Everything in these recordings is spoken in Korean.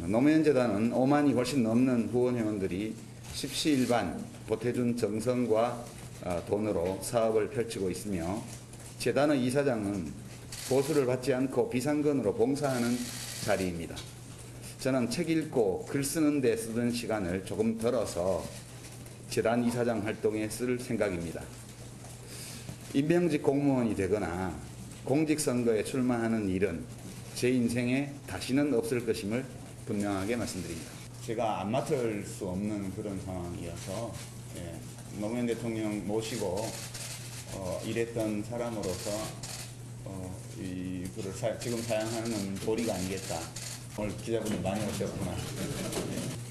노무현재단은 5만이 훨씬 넘는 후원회원들이 십시일반 보태준 정성과 돈으로 사업을 펼치고 있으며 재단의 이사장은 보수를 받지 않고 비상근으로 봉사하는 자리입니다. 저는 책 읽고 글 쓰는 데 쓰던 시간을 조금 덜어서 재단 이사장 활동에 쓸 생각입니다. 임명직 공무원이 되거나 공직선거에 출마하는 일은 제 인생에 다시는 없을 것임을 분명하게 말씀드립니다. 제가 안 맡을 수 없는 그런 상황이어서 노무현 대통령 모시고 일했던 사람으로서 이거를 지금 사양하는 도리가 아니겠다. 오늘 기자분들 많이 오셨구나.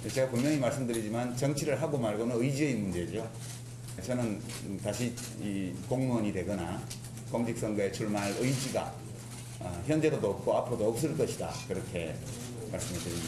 제가 분명히 말씀드리지만 정치를 하고 말고는 의지의 문제죠. 저는 다시 공무원이 되거나 공직선거에 출마할 의지가 현재로도 없고 앞으로도 없을 것이다. 그렇게 말씀을 드립니다.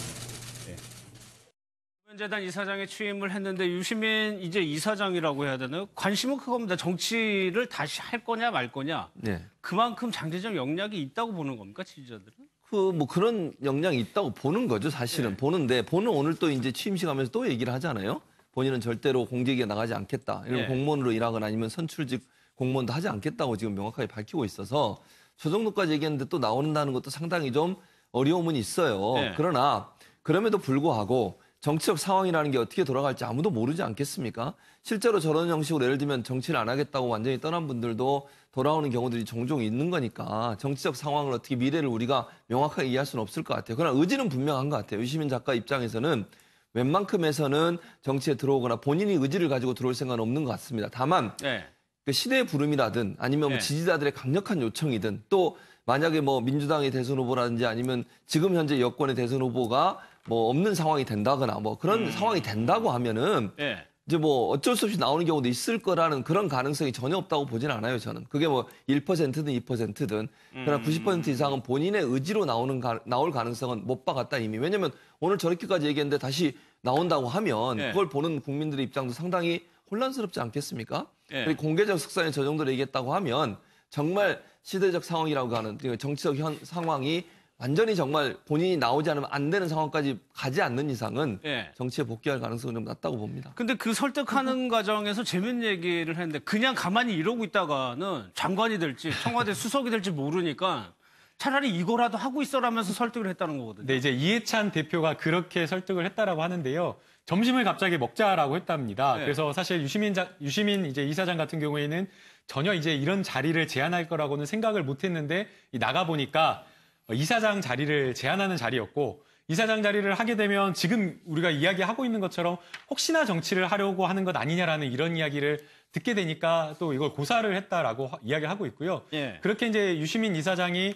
노무현재단 이사장에 취임을 했는데 유시민 이제 이사장이라고 해야 되나요? 관심은 그겁니다. 정치를 다시 할 거냐 말 거냐. 네. 그만큼 장기적 역량이 있다고 보는 겁니까, 지지자들은? 뭐 그런 역량이 있다고 보는 거죠, 사실은. 네. 보는데 오늘 또 이제 취임식 하면서 또 얘기를 하잖아요. 본인은 절대로 공직에 나가지 않겠다. 이런 네. 공무원으로 일하거나 아니면 선출직 공무원도 하지 않겠다고 지금 명확하게 밝히고 있어서 저 정도까지 얘기했는데 또 나온다는 것도 상당히 좀 어려움은 있어요. 네. 그러나 그럼에도 불구하고 정치적 상황이라는 게 어떻게 돌아갈지 아무도 모르지 않겠습니까? 실제로 저런 형식으로 예를 들면 정치를 안 하겠다고 완전히 떠난 분들도 돌아오는 경우들이 종종 있는 거니까 정치적 상황을 어떻게 미래를 우리가 명확하게 이해할 수는 없을 것 같아요. 그러나 의지는 분명한 것 같아요. 유시민 작가 입장에서는 웬만큼에서는 정치에 들어오거나 본인이 의지를 가지고 들어올 생각은 없는 것 같습니다. 다만 네. 그 시대의 부름이라든 아니면 네. 지지자들의 강력한 요청이든 또 만약에 뭐 민주당의 대선 후보라든지 아니면 지금 현재 여권의 대선 후보가 뭐 없는 상황이 된다거나 뭐 그런 상황이 된다고 하면은 네. 이제 뭐 어쩔 수 없이 나오는 경우도 있을 거라는 그런 가능성이 전혀 없다고 보진 않아요, 저는. 그게 뭐 1%든 2%든. 그러나 90% 이상은 본인의 의지로 나올 가능성은 못 박았다 이미. 왜냐면 오늘 저렇게까지 얘기했는데 다시 나온다고 하면 네. 그걸 보는 국민들의 입장도 상당히 혼란스럽지 않겠습니까? 네. 공개적 석상에 저 정도로 얘기했다고 하면 정말 시대적 상황이라고 하는 정치적 상황이 완전히 정말 본인이 나오지 않으면 안 되는 상황까지 가지 않는 이상은 네. 정치에 복귀할 가능성은 좀 낮다고 봅니다. 근데 그 설득하는 과정에서 재밌는 얘기를 했는데 그냥 가만히 이러고 있다가는 장관이 될지 청와대 수석이 될지 모르니까 차라리 이거라도 하고 있어라면서 설득을 했다는 거거든요. 네, 이제 이해찬 대표가 그렇게 설득을 했다라고 하는데요. 점심을 갑자기 먹자라고 했답니다. 네. 그래서 사실 유시민 이제 이사장 같은 경우에는 전혀 이제 이런 자리를 제안할 거라고는 생각을 못 했는데 나가 보니까 이사장 자리를 제안하는 자리였고 이사장 자리를 하게 되면 지금 우리가 이야기하고 있는 것처럼 혹시나 정치를 하려고 하는 것 아니냐라는 이런 이야기를 듣게 되니까 또 이걸 고사를 했다라고 이야기를 하고 있고요. 예. 그렇게 이제 유시민 이사장이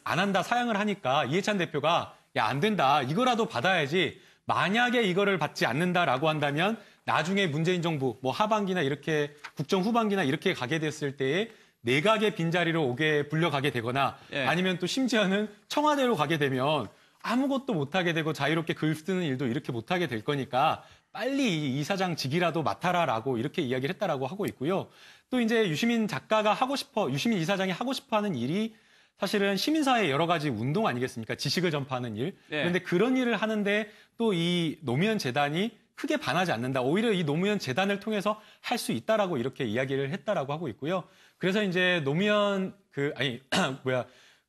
안 한다 사양을 하니까 이해찬 대표가 야, 안 된다. 이거라도 받아야지. 만약에 이거를 받지 않는다라고 한다면 나중에 문재인 정부 뭐 하반기나 이렇게 국정 후반기나 이렇게 가게 됐을 때에 내각의 빈자리로 불려가게 되거나 예. 아니면 또 심지어는 청와대로 가게 되면 아무것도 못하게 되고 자유롭게 글 쓰는 일도 이렇게 못하게 될 거니까 빨리 이 이사장직이라도 맡아라라고 이렇게 이야기를 했다라고 하고 있고요. 또 이제 유시민 이사장이 하고 싶어 하는 일이 사실은 시민사회 여러 가지 운동 아니겠습니까? 지식을 전파하는 일. 예. 그런데 그런 일을 하는데 또 이 노무현 재단이 크게 반하지 않는다. 오히려 이 노무현 재단을 통해서 할 수 있다라고 이렇게 이야기를 했다라고 하고 있고요. 그래서 이제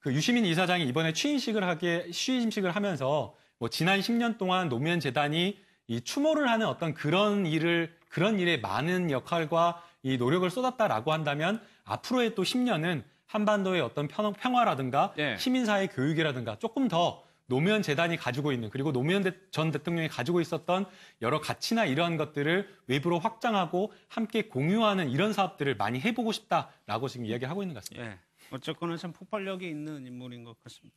유시민 이사장이 이번에 취임식을 하면서 뭐 지난 10년 동안 노무현 재단이 이 추모를 하는 어떤 그런 일에 많은 역할과 이 노력을 쏟았다라고 한다면 앞으로의 또 10년은 한반도의 어떤 평화라든가 예. 시민사회 교육이라든가 조금 더 노무현 재단이 가지고 있는 그리고 노무현 전 대통령이 가지고 있었던 여러 가치나 이러한 것들을 외부로 확장하고 함께 공유하는 이런 사업들을 많이 해보고 싶다라고 지금 이야기를 하고 있는 것 같습니다. 예. 어쨌거나 참 폭발력이 있는 인물인 것 같습니다.